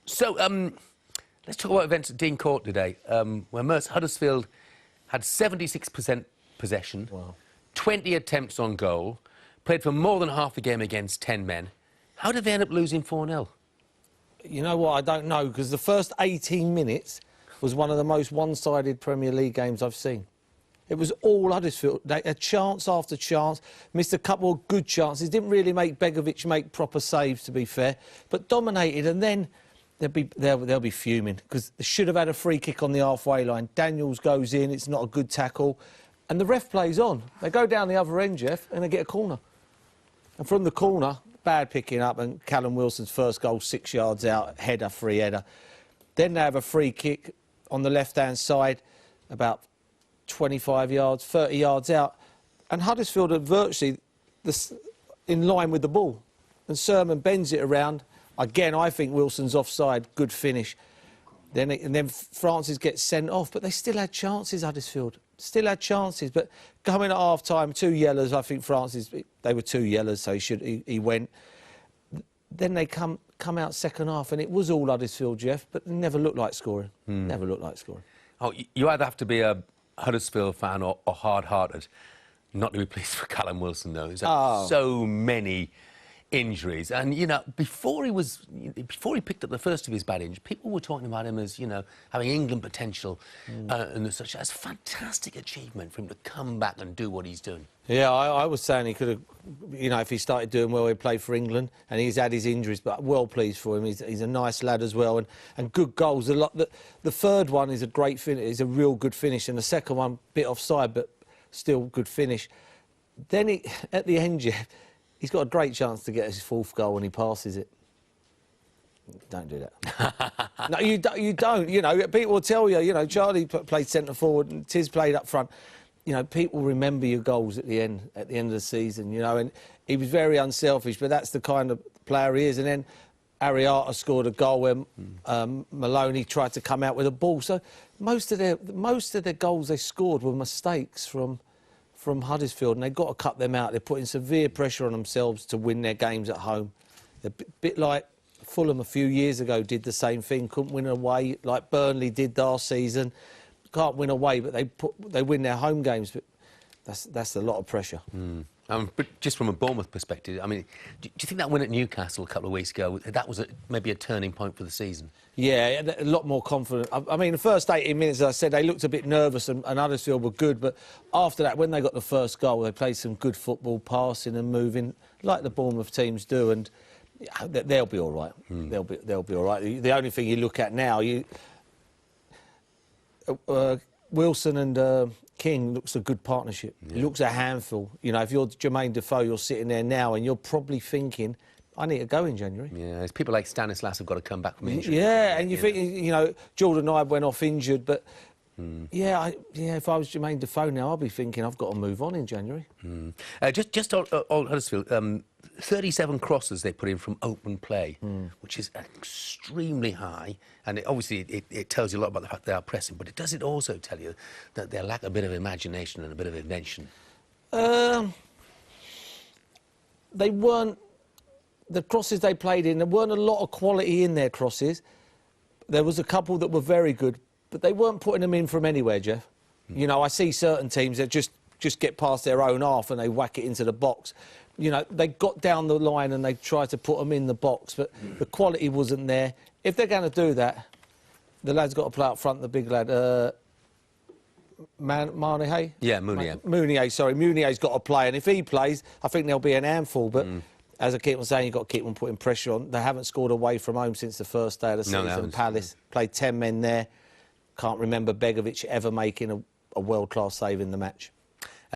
So, let's talk about events at Dean Court today, where Merse Huddersfield had 76% possession, 20 attempts on goal, played for more than half the game against 10 men. How did they end up losing 4-0? You know what, I don't know, because the first 18 minutes was one of the most one-sided Premier League games I've seen. It was all Huddersfield. They had chance after chance, missed a couple of good chances, didn't really make Begovic make proper saves, to be fair, but dominated, and then they'll be fuming, because they should have had a free kick on the halfway line. Daniels goes in, it's not a good tackle, and the ref plays on. They go down the other end, Jeff, and they get a corner. And from the corner, bad picking up, and Callum Wilson's first goal, 6 yards out, header, free header. Then they have a free kick on the left-hand side, about 25 yards, 30 yards out, and Huddersfield are virtually in line with the ball. And Sermon bends it around. Again, I think Wilson's offside, good finish. Then Francis gets sent off, but they still had chances, Huddersfield. Still had chances, but coming at half-time, 2 yellows, I think Francis, they were 2 yellows, so he went. Then they come out second half, and it was all Huddersfield, Jeff, but it never looked like scoring. Never looked like scoring. Oh, you either have to be a Huddersfield fan or hard-hearted not to be pleased for Callum Wilson, though. There's so many injuries, and you know, before he picked up the first of his bad injuries, people were talking about him as, you know, having England potential, and such. That's a fantastic achievement for him to come back and do what he's doing. Yeah, I was saying he could have, you know, if he started doing well, he'd play for England, and he's had his injuries, but well pleased for him. He's a nice lad as well, and good goals. The third one is a great finish, is a real good finish, and the second one, bit offside, but still good finish. Then at the end, Jeff, he's got a great chance to get his fourth goal and he passes it. Don't do that. No, you don't. You know, people will tell you, you know, Charlie played centre forward and Tiz played up front. You know, people remember your goals at the end of the season, you know, and he was very unselfish, but that's the kind of player he is. And then Ariata scored a goal when Maloney tried to come out with a ball. So most of their goals they scored were mistakes from Huddersfield, and they've got to cut them out. They're putting severe pressure on themselves to win their games at home. They're a bit like Fulham a few years ago did the same thing, couldn't win away, like Burnley did last season. Can't win away, but they win their home games. But that's a lot of pressure. But just from a Bournemouth perspective, I mean, do you think that win at Newcastle a couple of weeks ago, that was maybe a turning point for the season? Yeah, a lot more confident. I mean, the first 18 minutes, as I said, they looked a bit nervous and Huddersfield were good, but after that, when they got the first goal, they played some good football, passing and moving, like the Bournemouth teams do, and they'll be all right. They'll be all right. The only thing you look at now, Wilson and King looks a good partnership. Yeah. He looks a handful. You know, if you're Jermain Defoe, you're sitting there now and you're probably thinking, I need to go in January. Yeah, there's people like Stanislas have got to come back from injury. Yeah, and you think, you know, Jordan Ibe went off injured, but yeah, if I was Jermain Defoe now, I'd be thinking I've got to move on in January. Just on Huddersfield, 37 crosses they put in from open play, which is extremely high, and obviously it tells you a lot about the fact they are pressing, but does it also tell you that they lack a bit of imagination and a bit of invention? They weren't... The crosses they played in, there weren't a lot of quality in their crosses. There was a couple that were very good, but they weren't putting them in from anywhere, Jeff. You know, I see certain teams that just get past their own half and they whack it into the box. You know, they got down the line and they tried to put them in the box, but the quality wasn't there. If they're going to do that, the lad's got to play up front, the big lad. Mounié? Yeah, Mounié. Mounié, sorry. Mounier's got to play, and if he plays, I think there'll be an handful, but... As I keep on saying, you've got to keep on putting pressure on. They haven't scored away from home since the first day of the season. Palace played 10 men there. Can't remember Begovic ever making a world-class save in the match.